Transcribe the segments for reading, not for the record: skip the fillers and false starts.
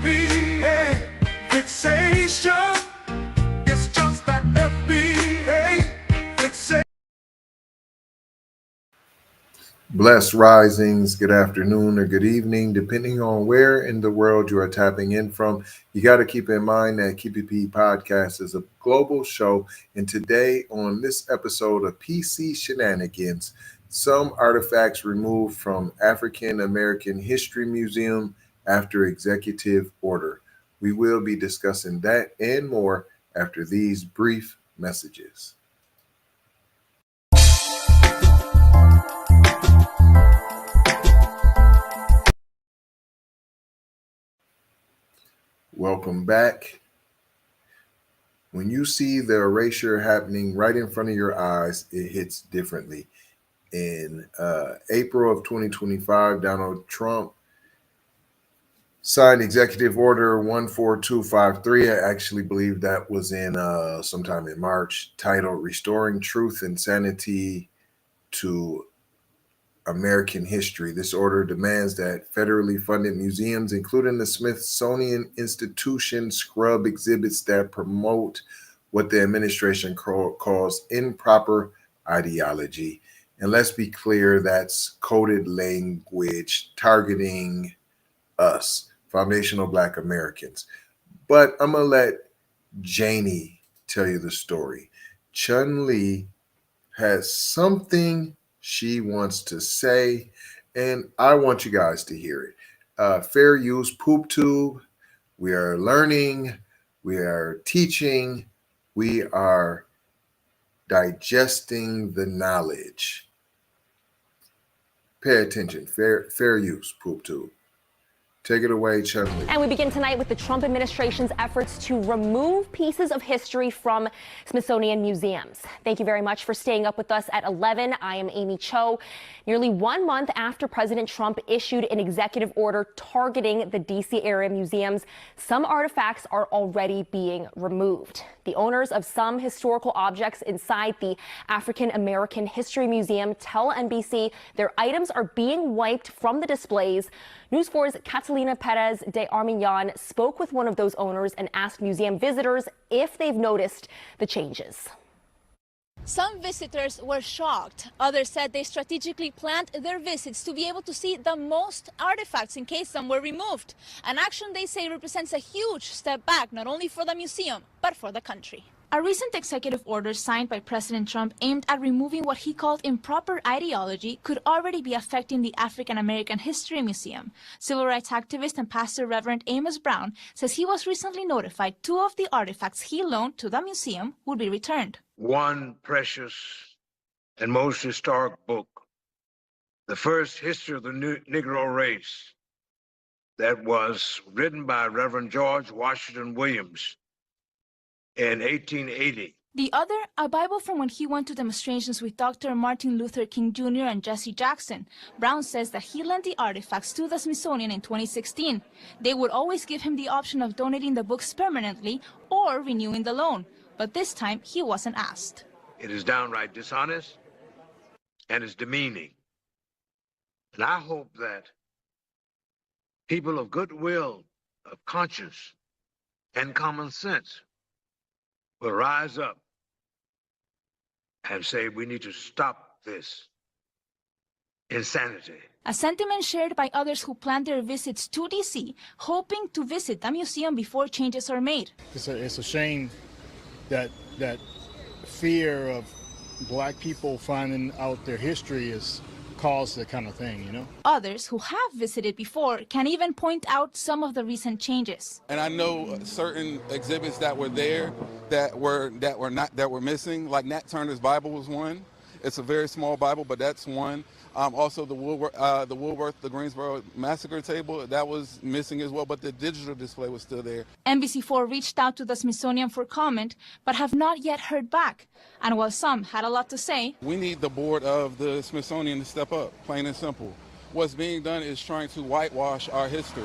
FBA fixation. It's just that FBA fixation. Blessed risings, good afternoon or good evening, depending on where in the world you are tapping in from. You got to keep in mind that KPP Podcast is a global show. And today on this episode of PC Shenanigans, some artifacts removed from African American History Museum after executive order. We will be discussing that and more after these brief messages. Welcome back. When you see the erasure happening right in front of your eyes, it hits differently. In April of 2025, Donald Trump signed Executive Order 14253. I actually believe that was in sometime in March, titled Restoring Truth and Sanity to American History. This order demands that federally funded museums, including the Smithsonian Institution, scrub exhibits that promote what the administration calls improper ideology. And let's be clear, that's coded language targeting us, foundational Black Americans. But I'm going to let Janie tell you the story. Chun-Li has something she wants to say, and I want you guys to hear it. Fair use poop tube. We are learning, we are teaching, we are digesting the knowledge. Pay attention. Fair use poop tube. Take it away, Chun-Li. And we begin tonight with the Trump administration's efforts to remove pieces of history from Smithsonian museums. Thank you very much for staying up with us at 11. I am Amy Cho. Nearly 1 month after President Trump issued an executive order targeting the D.C. area museums, some artifacts are already being removed. The owners of some historical objects inside the African American History Museum tell NBC their items are being wiped from the displays. News 4's Catalina Perez de Armignan spoke with one of those owners and asked museum visitors if they've noticed the changes. Some visitors were shocked. Others said they strategically planned their visits to be able to see the most artifacts in case some were removed. An action they say represents a huge step back, not only for the museum, but for the country. A recent executive order signed by President Trump aimed at removing what he called improper ideology could already be affecting the African American History Museum. Civil rights activist and pastor Reverend Amos Brown says he was recently notified 2 of the artifacts he loaned to the museum would be returned. One precious and most historic book, the first history of the Negro race, that was written by Reverend George Washington Williams in 1880. The other, a Bible from when he went to demonstrations with Dr. Martin Luther King Jr. and Jesse Jackson. Brown says that he lent the artifacts to the Smithsonian in 2016. They would always give him the option of donating the books permanently or renewing the loan. But this time, he wasn't asked. It is downright dishonest and it's demeaning. And I hope that people of goodwill, of conscience, and common sense will rise up and say we need to stop this insanity. A sentiment shared by others who planned their visits to D.C., hoping to visit the museum before changes are made. It's a shame that fear of Black people finding out their history has caused that kind of thing, you know? Others who have visited before can even point out some of the recent changes. And I know certain exhibits that were there that were missing, like Nat Turner's Bible was one. It's a very small Bible, but that's one. Also, the Woolworth, the Greensboro Massacre table, that was missing as well, but the digital display was still there. NBC4 reached out to the Smithsonian for comment, but have not yet heard back. And while some had a lot to say, we need the board of the Smithsonian to step up, plain and simple. What's being done is trying to whitewash our history.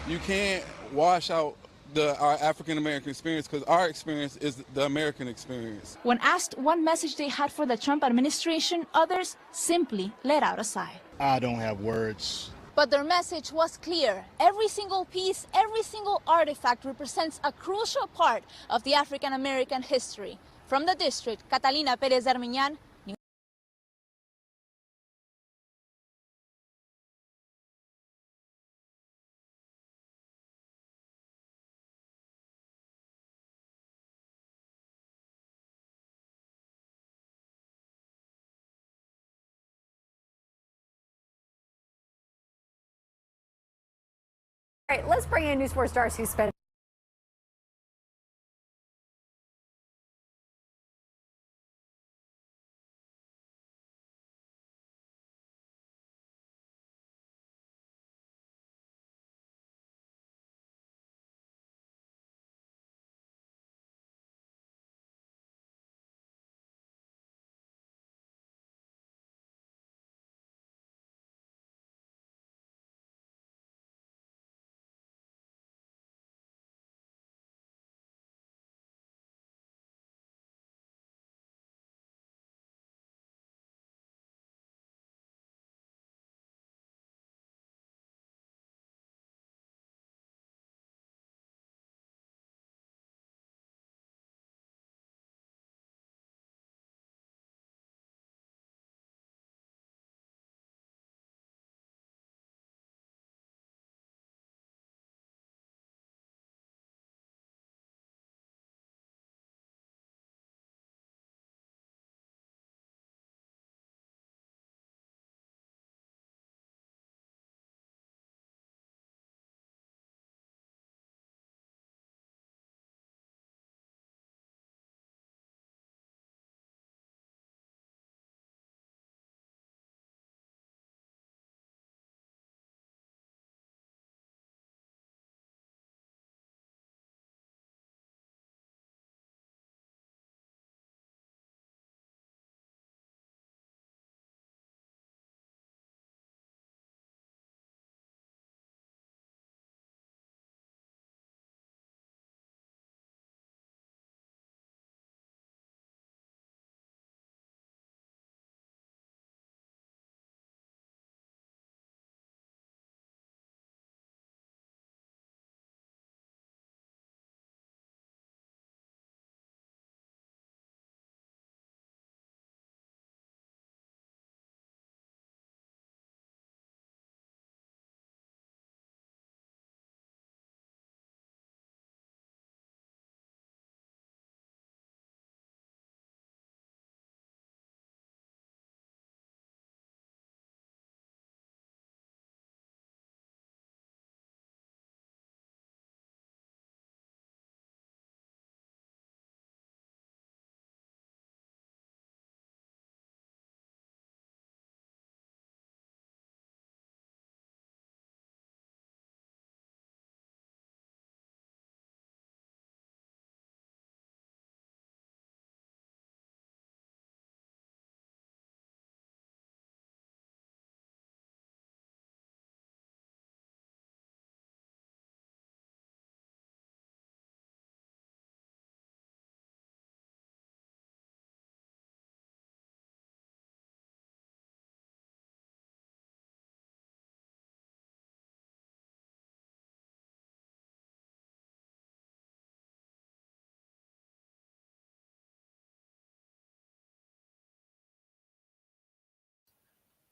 You can't wash out our African-American experience because our experience is the American experience. When asked what message they had for the Trump administration, others simply let out a sigh. I don't have words. But their message was clear. Every single piece, every single artifact represents a crucial part of the African American history. From the district, Catalina Perez Armiñán. All right, let's bring in News 4 stars who spent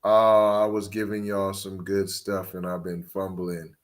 I was giving y'all some good stuff and I've been fumbling.